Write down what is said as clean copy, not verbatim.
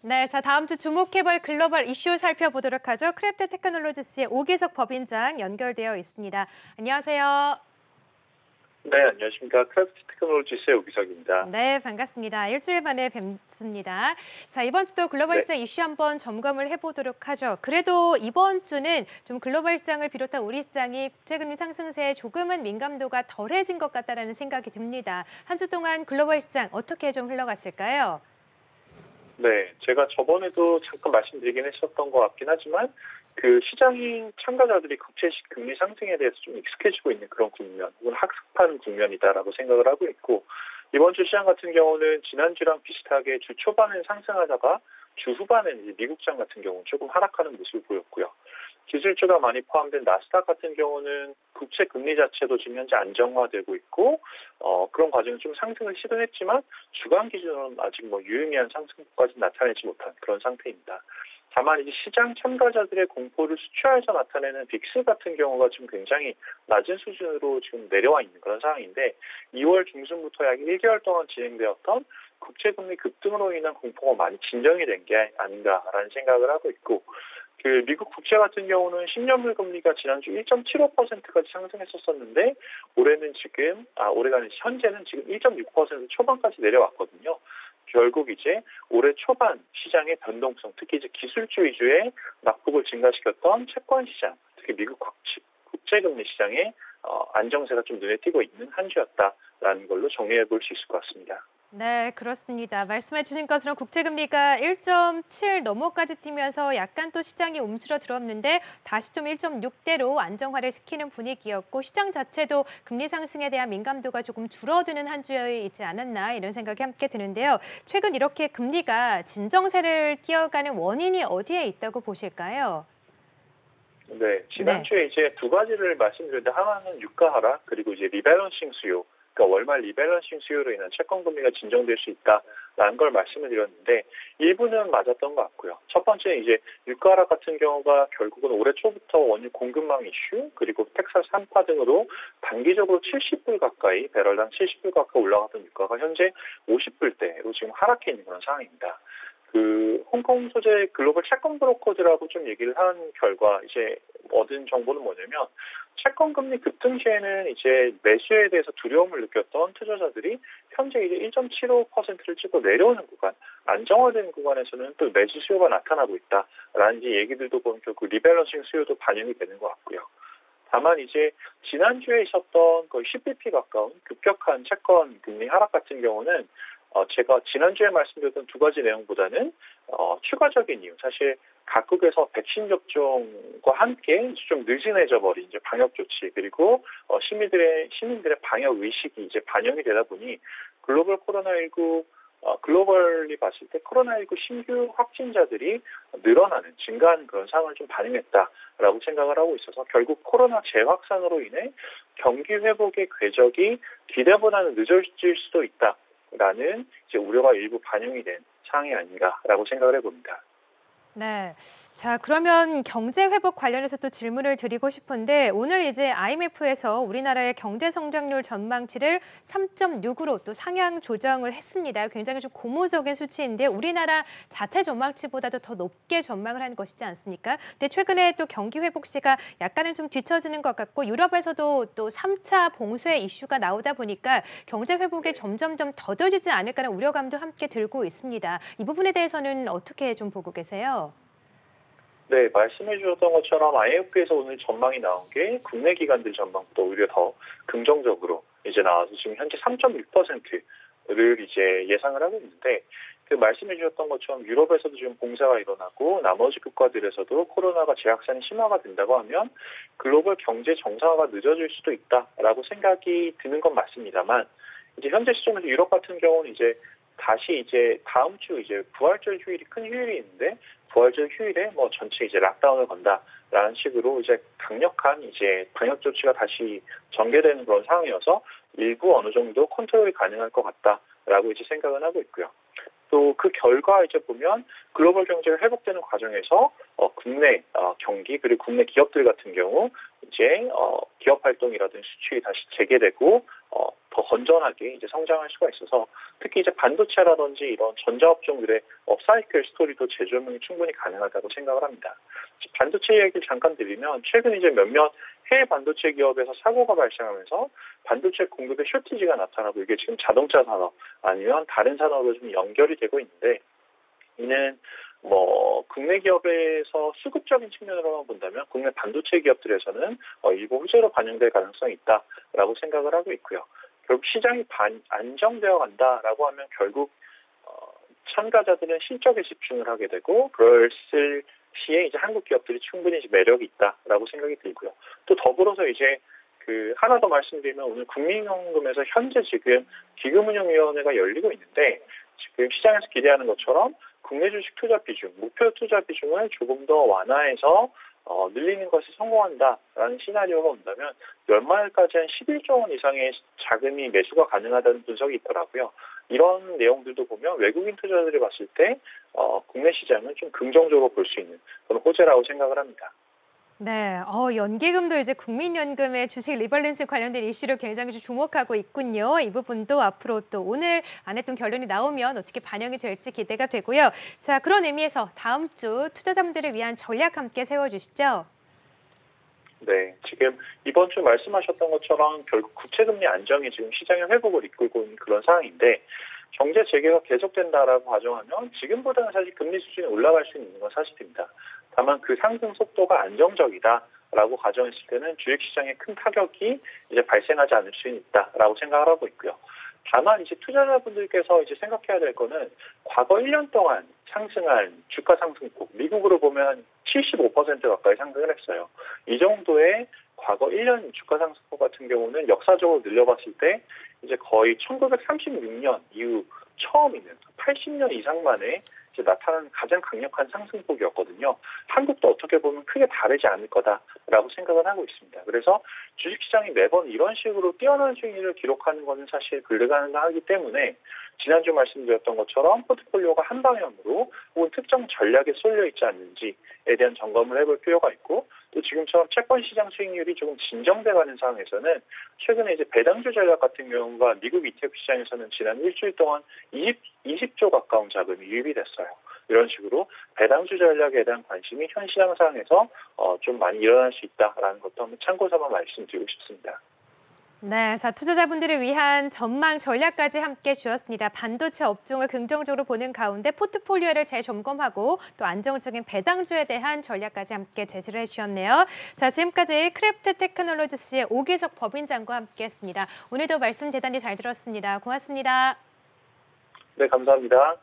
네, 자 다음 주 주목해볼 글로벌 이슈 살펴보도록 하죠. 크래프트 테크놀로지스의 오기석 법인장 연결되어 있습니다. 안녕하세요. 네, 안녕하십니까. 크래프트 테크놀로지스의 오기석입니다. 네, 반갑습니다. 일주일 만에 뵙습니다. 자, 이번 주도 글로벌 네, 시장 이슈 한번 점검을 해보도록 하죠. 그래도 이번 주는 좀 글로벌 시장을 비롯한 우리 시장이 국제금리 상승세에 조금은 민감도가 덜해진 것 같다라는 생각이 듭니다. 한 주 동안 글로벌 시장 어떻게 좀 흘러갔을까요? 네, 제가 저번에도 잠깐 말씀드리긴 했었던 것 같긴 하지만 그 시장인 참가자들이 국채 금리 상승에 대해서 좀 익숙해지고 있는 그런 국면, 혹은 학습하는 국면이다라고 생각을 하고 있고, 이번 주 시장 같은 경우는 지난주랑 비슷하게 주 초반엔 상승하다가 주 후반엔 이제 미국 시장 같은 경우는 조금 하락하는 모습을 보였고요. 기술주가 많이 포함된 나스닥 같은 경우는 국채 금리 자체도 지금 현재 안정화되고 있고, 그런 과정은 좀 상승을 시도했지만 주간 기준으로는 아직 유의미한 상승까지 나타내지 못한 그런 상태입니다. 다만 이제 시장 참가자들의 공포를 수출해서 나타내는 빅스 같은 경우가 지금 굉장히 낮은 수준으로 지금 내려와 있는 그런 상황인데, 2월 중순부터 약 1개월 동안 진행되었던 국채금리 급등으로 인한 공포가 많이 진정이 된 게 아닌가라는 생각을 하고 있고, 그 미국 국채 같은 경우는 10년물 금리가 지난주 1.75%까지 상승했었는데 올해는 현재는 지금 1.6% 초반까지 내려왔거든요. 결국 이제 올해 초반 시장의 변동성, 특히 이제 기술주 위주의 낙폭을 증가시켰던 채권 시장, 특히 미국 국채금리 시장의 안정세가 좀 눈에 띄고 있는 한 주였다라는 걸로 정리해 볼 수 있을 것 같습니다. 네, 그렇습니다. 말씀해 주신 것처럼 국채금리가 1.7 넘어까지 뛰면서 약간 또 시장이 움츠러들었는데 다시 좀 1.6대로 안정화를 시키는 분위기였고, 시장 자체도 금리 상승에 대한 민감도가 조금 줄어드는 한 주였지 않았나 이런 생각이 함께 드는데요. 최근 이렇게 금리가 진정세를 띄어가는 원인이 어디에 있다고 보실까요? 네, 네. 지난주에 이제 두 가지를 말씀드렸는데, 하나는 유가 하락, 그리고 이제 리밸런싱 수요, 그러니까 월말 리밸런싱 수요로 인한 채권 금리가 진정될 수 있다라는 걸 말씀을 드렸는데, 일부는 맞았던 것 같고요. 첫 번째는 이제 유가 하락 같은 경우가 결국은 올해 초부터 원유 공급망 이슈, 그리고 텍사스 한파 등으로 단기적으로 70불 가까이, 배럴당 70불 가까이 올라갔던 유가가 현재 50불대로 지금 하락해 있는 그런 상황입니다. 그 홍콩 소재 글로벌 채권 브로커들하고 좀 얘기를 한 결과 이제 얻은 정보는 뭐냐면, 채권 금리 급등 시에는 이제 매수에 대해서 두려움을 느꼈던 투자자들이 현재 이제 1.75%를 찍고 내려오는 구간, 안정화된 구간에서는 또 매수 수요가 나타나고 있다라는 이제 얘기들도 보면 결국 리밸런싱 수요도 반영이 되는 것 같고요. 다만 이제 지난주에 있었던 거의 10bp 가까운 급격한 채권 금리 하락 같은 경우는 제가 지난주에 말씀드렸던 두 가지 내용보다는 추가적인 이유, 사실 각국에서 백신 접종과 함께 좀 느슨해져 버린 이제 방역 조치, 그리고 시민들의 방역 의식이 이제 반영이 되다 보니 글로벌리 봤을 때 코로나19 신규 확진자들이 증가하는 그런 상황을 좀 반영했다라고 생각을 하고 있어서, 결국 코로나 재확산으로 인해 경기 회복의 궤적이 기대보다는 늦어질 수도 있다라는 이제 우려가 일부 반영이 된 상황이 아닌가라고 생각을 해봅니다. 네. 자, 그러면 경제 회복 관련해서 또 질문을 드리고 싶은데, 오늘 이제 IMF에서 우리나라의 경제 성장률 전망치를 3.6으로 또 상향 조정을 했습니다. 굉장히 좀 고무적인 수치인데 우리나라 자체 전망치보다도 더 높게 전망을 한 것이지 않습니까? 근데 최근에 또 경기 회복 시가 약간은 좀 뒤처지는 것 같고, 유럽에서도 또 3차 봉쇄 이슈가 나오다 보니까 경제 회복이 점점점 더뎌지지 않을까라는 우려감도 함께 들고 있습니다. 이 부분에 대해서는 어떻게 좀 보고 계세요? 네, 말씀해 주셨던 것처럼 IMF에서 오늘 전망이 나온 게 국내 기관들 전망보다 오히려 더 긍정적으로 이제 나와서 지금 현재 3.6%를 이제 예상을 하고 있는데, 그 말씀해 주셨던 것처럼 유럽에서도 지금 봉쇄가 일어나고 나머지 국가들에서도 코로나가 재확산이 심화가 된다고 하면 글로벌 경제 정상화가 늦어질 수도 있다라고 생각이 드는 건 맞습니다만, 이제 현재 시점에서 유럽 같은 경우는 이제 다시 이제 다음 주 이제 부활절 휴일이 큰 휴일이 있는데, 부활절 휴일에 전체 이제 락다운을 건다라는 식으로 이제 강력한 이제 방역 조치가 다시 전개되는 그런 상황이어서 일부 어느 정도 컨트롤이 가능할 것 같다라고 이제 생각은 하고 있고요. 또 그 결과 이제 보면 글로벌 경제가 회복되는 과정에서 국내 경기, 그리고 국내 기업들 같은 경우 이제 기업 활동이라든지 수출이 다시 재개되고 더 건전하게 이제 성장할 수가 있어서 특히 이제 반도체라든지 이런 전자업종들의 업사이클 스토리도 재조명이 충분히 가능하다고 생각을 합니다. 반도체 이야기를 잠깐 드리면 최근 이제 몇몇 해외 반도체 기업에서 사고가 발생하면서 반도체 공급에 쇼티지가 나타나고 이게 지금 자동차 산업 아니면 다른 산업으로 좀 연결이 되고 있는데 이는 국내 기업에서 수급적인 측면으로만 본다면 국내 반도체 기업들에서는 일부 호재로 반영될 가능성이 있다라고 생각을 하고 있고요. 결국 시장이 안정되어 간다라고 하면 결국 참가자들은 실적에 집중을 하게 되고 그랬을 시에 이제 한국 기업들이 충분히 이제 매력이 있다라고 생각이 들고요. 또 더불어서 이제 하나 더 말씀드리면 오늘 국민연금에서 현재 지금 기금운용위원회가 열리고 있는데 지금 시장에서 기대하는 것처럼 국내 주식 투자 비중, 목표 투자 비중을 조금 더 완화해서 늘리는 것에 성공한다라는 시나리오가 온다면 연말까지 한 11조 원 이상의 자금이 매수가 가능하다는 분석이 있더라고요. 이런 내용들도 보면 외국인 투자자들이 봤을 때 국내 시장을 좀 긍정적으로 볼 수 있는 그런 호재라고 생각을 합니다. 네, 연기금도 이제 국민연금의 주식 리밸런스 관련된 이슈를 굉장히 주목하고 있군요. 이 부분도 앞으로 또 오늘 안에 좀 결론이 나오면 어떻게 반영이 될지 기대가 되고요. 자, 그런 의미에서 다음 주 투자자분들을 위한 전략 함께 세워주시죠. 네, 지금 이번 주 말씀하셨던 것처럼 결국 구체금리 안정이 지금 시장의 회복을 이끌고 있는 그런 상황인데 경제 재개가 계속된다라고 가정하면 지금보다는 사실 금리 수준이 올라갈 수 있는 건 사실입니다. 다만 그 상승 속도가 안정적이다라고 가정했을 때는 주식시장에 큰 타격이 이제 발생하지 않을 수 있다라고 생각을 하고 있고요. 다만 이제 투자자분들께서 이제 생각해야 될 거는 과거 1년 동안 상승한 주가 상승폭, 미국으로 보면 75% 가까이 상승을 했어요. 이 정도의 과거 1년 주가 상승폭 같은 경우는 역사적으로 늘려봤을 때 이제 거의 1936년 이후 처음 있는 80년 이상 만에 이제 나타나는 가장 강력한 상승폭이었거든요. 한국도 어떻게 보면 크게 다르지 않을 거다라고 생각을 하고 있습니다. 그래서 주식시장이 매번 이런 식으로 뛰어난 수익률을 기록하는 것은 사실 불가능하기 때문에 지난주 말씀드렸던 것처럼 포트폴리오가 한 방향으로 혹은 특정 전략에 쏠려 있지 않는지에 대한 점검을 해볼 필요가 있고 또 지금처럼 채권 시장 수익률이 조금 진정돼가는 상황에서는 최근에 이제 배당주 전략 같은 경우가 미국 ETF 시장에서는 지난 일주일 동안 20조 가까운 자금이 유입이 됐어요. 이런 식으로 배당주 전략에 대한 관심이 현 시장 상황에서 좀 많이 일어날 수 있다라는 것도 한번 참고 삼아 말씀드리고 싶습니다. 네, 자, 투자자분들을 위한 전망 전략까지 함께 주었습니다. 반도체 업종을 긍정적으로 보는 가운데 포트폴리오를 재점검하고 또 안정적인 배당주에 대한 전략까지 함께 제시를 해주셨네요. 자, 지금까지 크래프트 테크놀로지스의 오기석 법인장과 함께했습니다. 오늘도 말씀 대단히 잘 들었습니다. 고맙습니다. 네, 감사합니다.